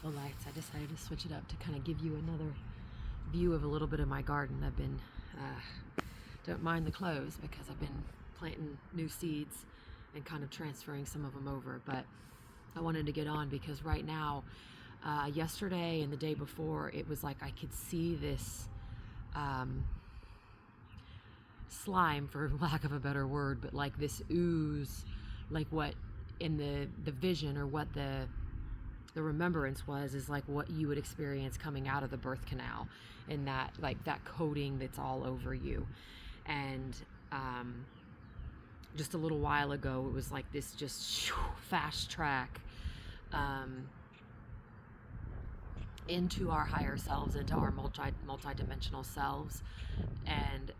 the lights. I decided to switch it up to kind of give you another view of a little bit of my garden. I've been, don't mind the clothes because I've been planting new seeds and kind of transferring some of them over. But I wanted to get on because right now, yesterday and the day before, it was like I could see this slime, for lack of a better word, but like this ooze, like what in the vision, or what the remembrance was, is like what you would experience coming out of the birth canal, and that, like, that coating that's all over you. And just a little while ago, it was like this just fast track into our higher selves, into our multidimensional selves. And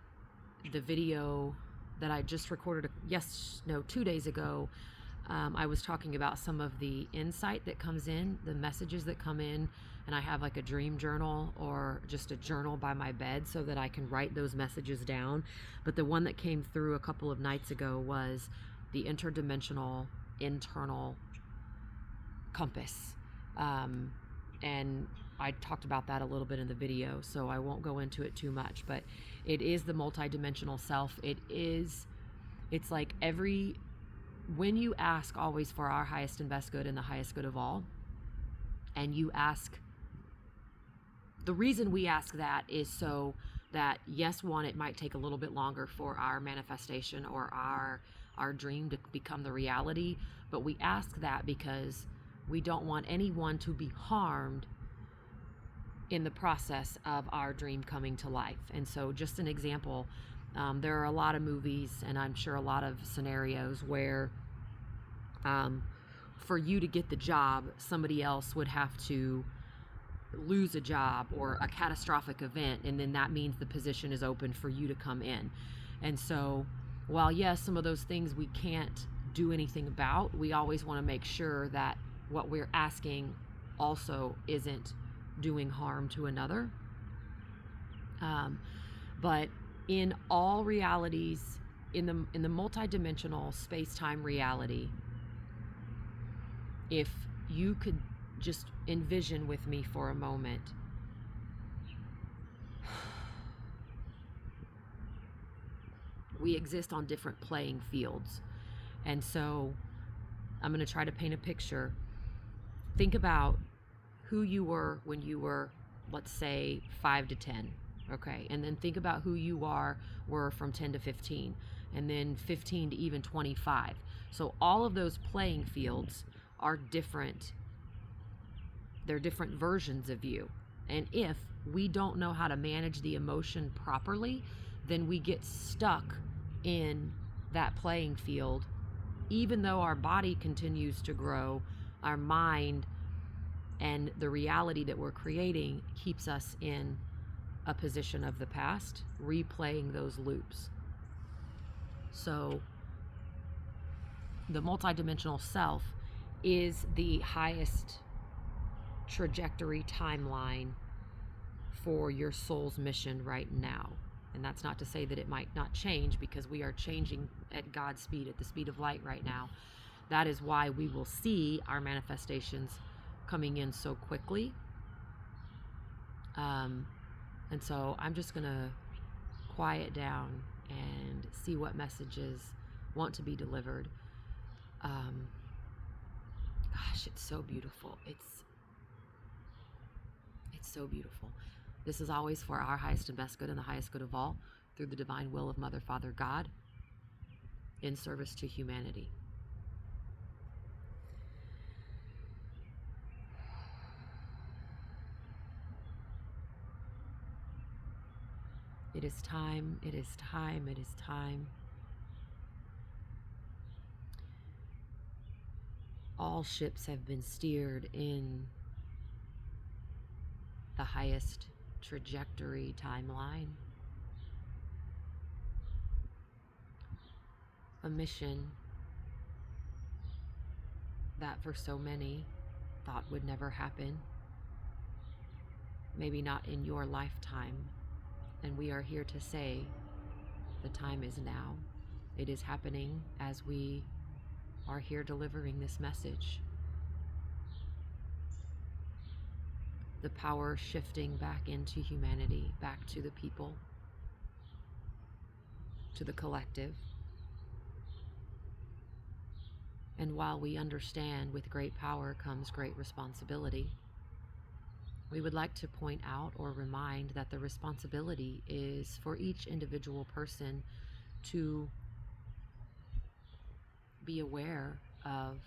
the video that I just recorded 2 days ago, I was talking about some of the insight that comes in, the messages that come in, and I have like a dream journal or just a journal by my bed so that I can write those messages down. But the one that came through a couple of nights ago was the interdimensional internal compass. And I talked about that a little bit in the video, so I won't go into it too much, but it is the multidimensional self. It's like when you ask always for our highest and best good and the highest good of all, and you ask, the reason we ask that is so that, yes, one, it might take a little bit longer for our manifestation or our dream to become the reality, but we ask that because we don't want anyone to be harmed in the process of our dream coming to life. And so, just an example, there are a lot of movies, and I'm sure a lot of scenarios where for you to get the job, somebody else would have to lose a job or a catastrophic event, and then that means the position is open for you to come in. And so, while yes, some of those things we can't do anything about, we always want to make sure that what we're asking also isn't doing harm to another. But in all realities, in the multidimensional space-time reality, if you could just envision with me for a moment, we exist on different playing fields. And so I'm going to try to paint a picture. Think about who you were when you were, let's say, 5 to 10. Okay, and then think about who you were from 10 to 15, and then 15 to even 25. So all of those playing fields are different. They're different versions of you. And if we don't know how to manage the emotion properly, then we get stuck in that playing field. Even though our body continues to grow, our mind and the reality that we're creating keeps us in a position of the past, replaying those loops. So the multidimensional self is the highest trajectory timeline for your soul's mission right now. And that's not to say that it might not change, because we are changing at God's speed, at the speed of light right now. That is why we will see our manifestations coming in so quickly. And so I'm just going to quiet down and see what messages want to be delivered. Gosh, it's so beautiful. It's so beautiful. This is always for our highest and best good and the highest good of all, through the divine will of Mother, Father, God, in service to humanity. It is time, it is time, it is time. All ships have been steered in the highest trajectory timeline. A mission that for so many thought would never happen. Maybe not in your lifetime. And we are here to say the time is now. It is happening as we are here delivering this message. the power shifting back into humanity, back to the people, to the collective. And while we understand with great power comes great responsibility, we would like to point out or remind that the responsibility is for each individual person to be aware of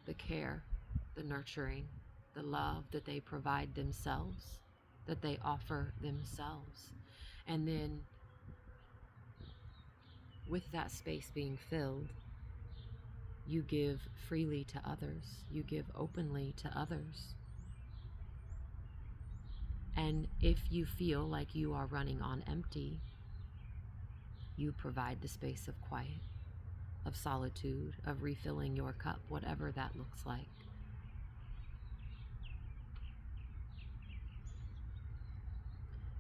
the care, the nurturing, the love that they provide themselves, that they offer themselves. And then with that space being filled, you give freely to others, you give openly to others. And if you feel like you are running on empty, you provide the space of quiet, of solitude, of refilling your cup, whatever that looks like.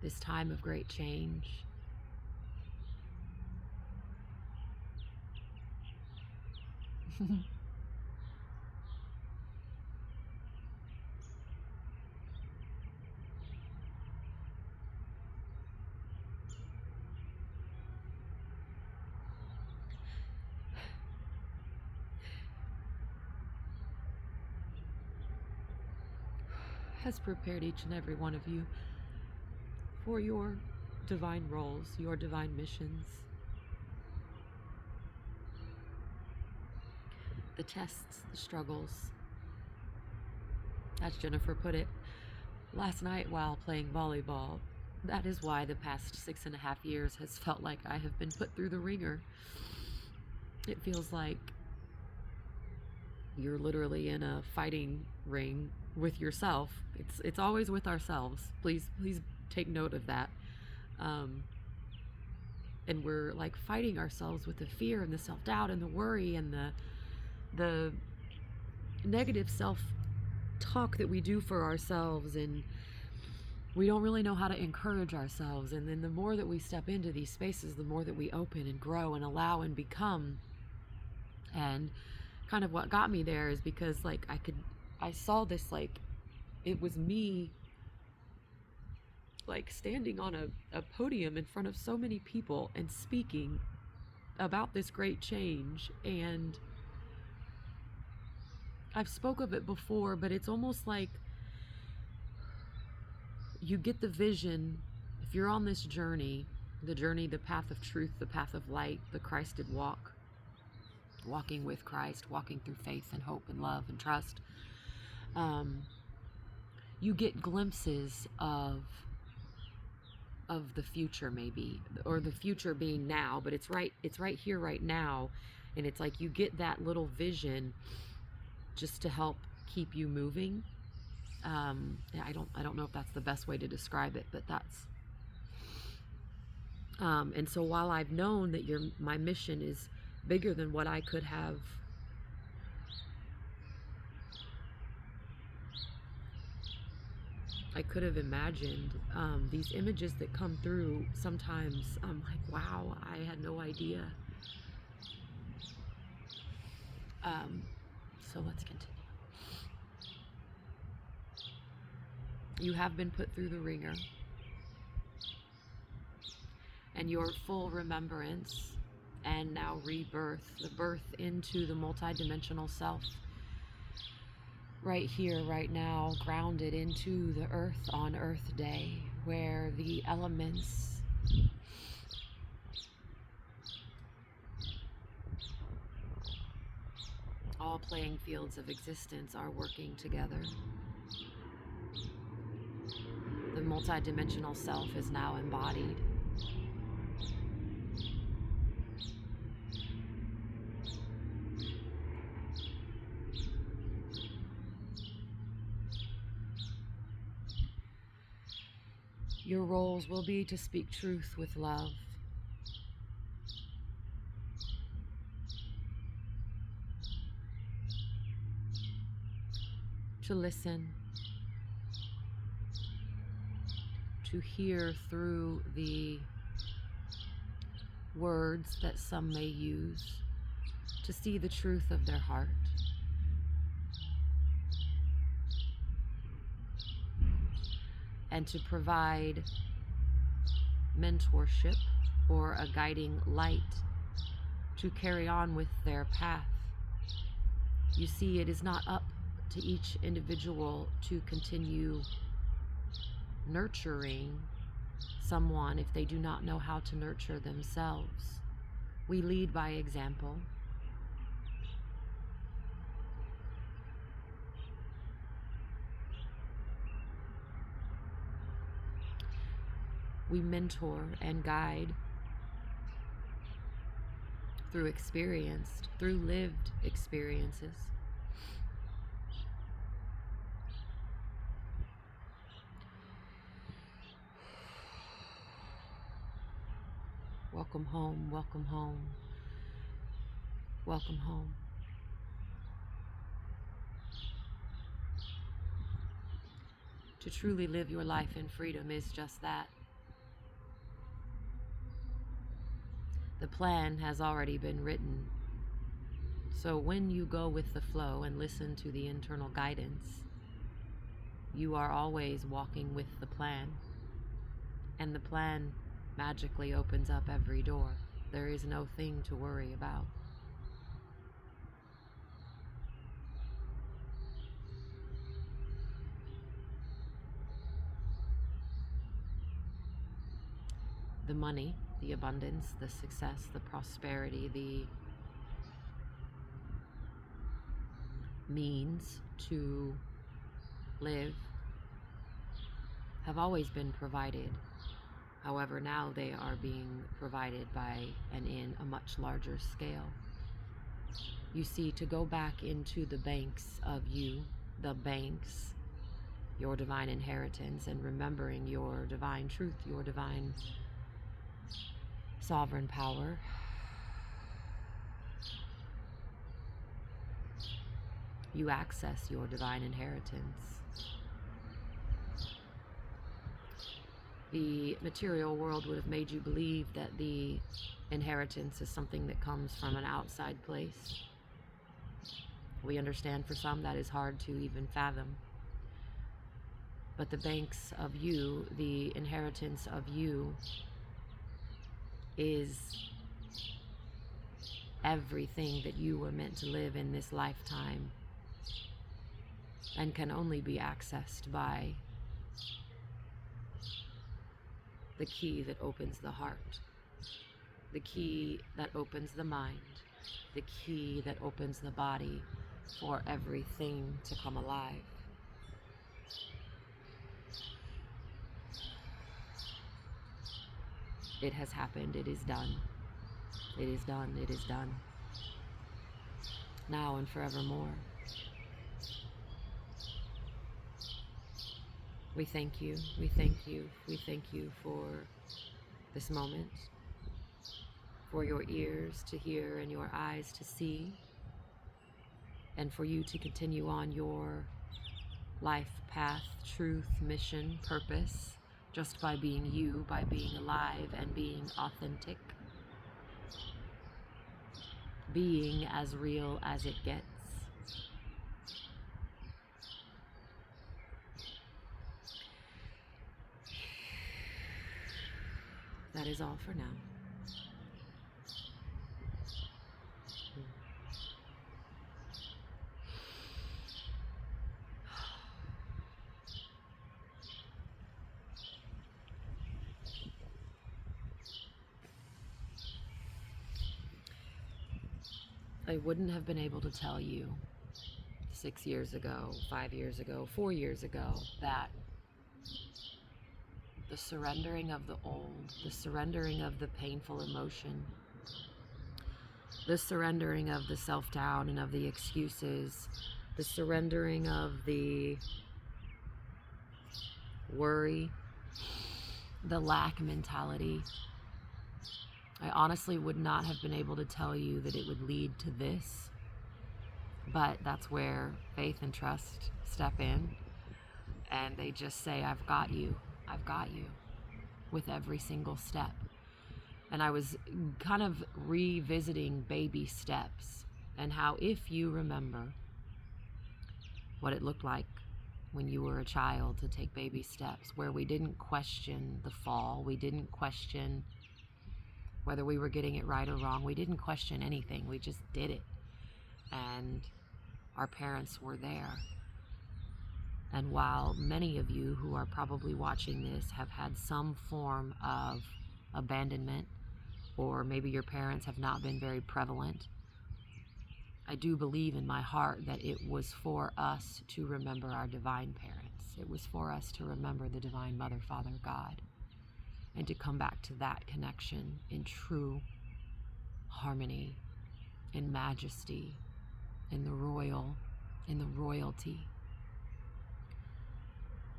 This time of great change, has prepared each and every one of you for your divine roles, your divine missions. The tests, the struggles. As Jennifer put it last night while playing volleyball, that is why the past 6.5 years has felt like I have been put through the ringer. It feels like you're literally in a fighting ring with yourself. It's always with ourselves. Please take note of that. And we're like fighting ourselves with the fear and the self-doubt and the worry and the negative self-talk that we do for ourselves, and we don't really know how to encourage ourselves. And then the more that we step into these spaces, the more that we open and grow and allow and become. And kind of what got me there is because like I saw this, like it was me like standing on a podium in front of so many people and speaking about this great change. And I've spoke of it before, but it's almost like you get the vision. If you're on this journey, the path of truth, the path of light, the Christed walk, walking with Christ, walking through faith and hope and love and trust, you get glimpses of the future, maybe, or the future being now, but it's right here, right now. And it's like you get that little vision just to help keep you moving. I don't know if that's the best way to describe it, but that's and so while I've known that my mission is bigger than what I could have imagined, these images that come through, sometimes I'm like, wow, I had no idea. So let's continue. You have been put through the ringer, and your full remembrance and now rebirth, the birth into the multidimensional self, right here, right now, grounded into the earth on Earth Day, where the elements all playing fields of existence are working together. The multidimensional self is now embodied. Your roles will be to speak truth with love, to listen, to hear through the words that some may use, to see the truth of their heart. and to provide mentorship or a guiding light to carry on with their path. You see, it is not up to each individual to continue nurturing someone if they do not know how to nurture themselves. We lead by example. We mentor and guide through lived experiences. Welcome home, welcome home, welcome home. To truly live your life in freedom is just that. The plan has already been written. So when you go with the flow and listen to the internal guidance, you are always walking with the plan. And the plan magically opens up every door. There is no thing to worry about. The money, the abundance, the success, the prosperity, the means to live have always been provided. However, now they are being provided by and in a much larger scale. You see, to go back into the banks of you, your divine inheritance, and remembering your divine truth, your divine sovereign power, you access your divine inheritance. The material world would have made you believe that the inheritance is something that comes from an outside place. We understand for some that is hard to even fathom. But the banks of you, the inheritance of you, is everything that you were meant to live in this lifetime, and can only be accessed by the key that opens the heart, the key that opens the mind, the key that opens the body for everything to come alive. It has happened. It is done. It is done. It is done. Now and forevermore. We thank you. We thank you. We thank you for this moment, for your ears to hear and your eyes to see, and for you to continue on your life path, truth, mission, purpose, just by being you, by being alive and being authentic, being as real as it gets. That is all for now. I wouldn't have been able to tell you 6 years ago, 5 years ago, 4 years ago that the surrendering of the old, the surrendering of the painful emotion, the surrendering of the self-doubt and of the excuses, the surrendering of the worry, the lack mentality. I honestly would not have been able to tell you that it would lead to this, but that's where faith and trust step in, and they just say, I've got you, with every single step. And I was kind of revisiting baby steps, and how if you remember what it looked like when you were a child to take baby steps, where we didn't question the fall. We didn't question whether we were getting it right or wrong. We didn't question anything. We just did it. And our parents were there. And while many of you who are probably watching this have had some form of abandonment, or maybe your parents have not been very prevalent, I do believe in my heart that it was for us to remember our divine parents. It was for us to remember the divine Mother, Father, God, and to come back to that connection in true harmony, in majesty, in the royalty,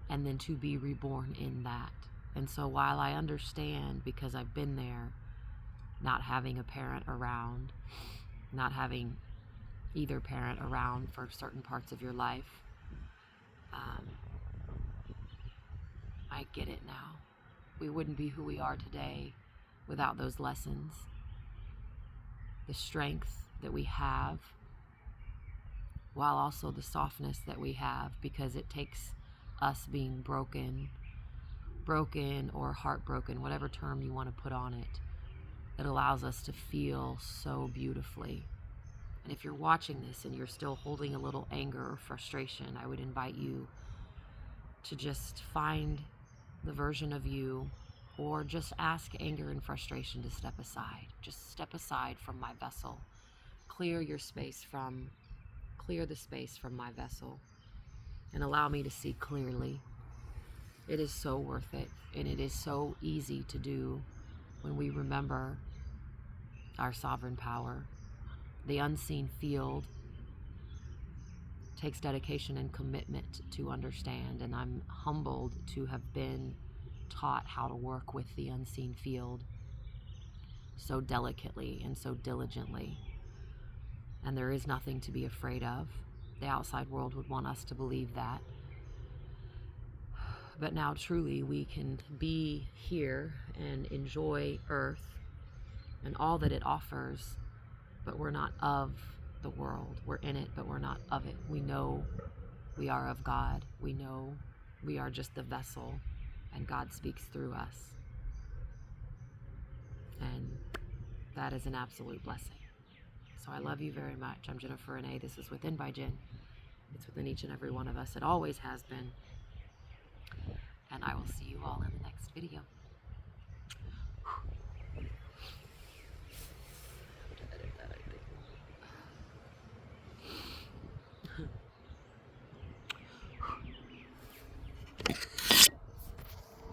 and then to be reborn in that. And so while I understand, because I've been there, not having a parent around, not having either parent around for certain parts of your life, I get it now. We wouldn't be who we are today without those lessons. The strength that we have, while also the softness that we have, because it takes us being broken or heartbroken, whatever term you want to put on it, that allows us to feel so beautifully. And if you're watching this and you're still holding a little anger or frustration, I would invite you to just find the version of you, or just ask anger and frustration to step aside. Just step aside from my vessel. Clear the space from my vessel, and allow me to see clearly. It is so worth it, and it is so easy to do when we remember our sovereign power. The unseen field takes dedication and commitment to understand, and I'm humbled to have been taught how to work with the unseen field so delicately and so diligently. And there is nothing to be afraid of. The outside world would want us to believe that. But now truly we can be here and enjoy Earth and all that it offers, but we're not of the world. We're in it, but we're not of it. We know we are of God. We know we are just the vessel, and God speaks through us. And that is an absolute blessing. So I love you very much. I'm Jennifer Renee. This is Within by Jen. It's within each and every one of us. It always has been. And I will see you all in the next video.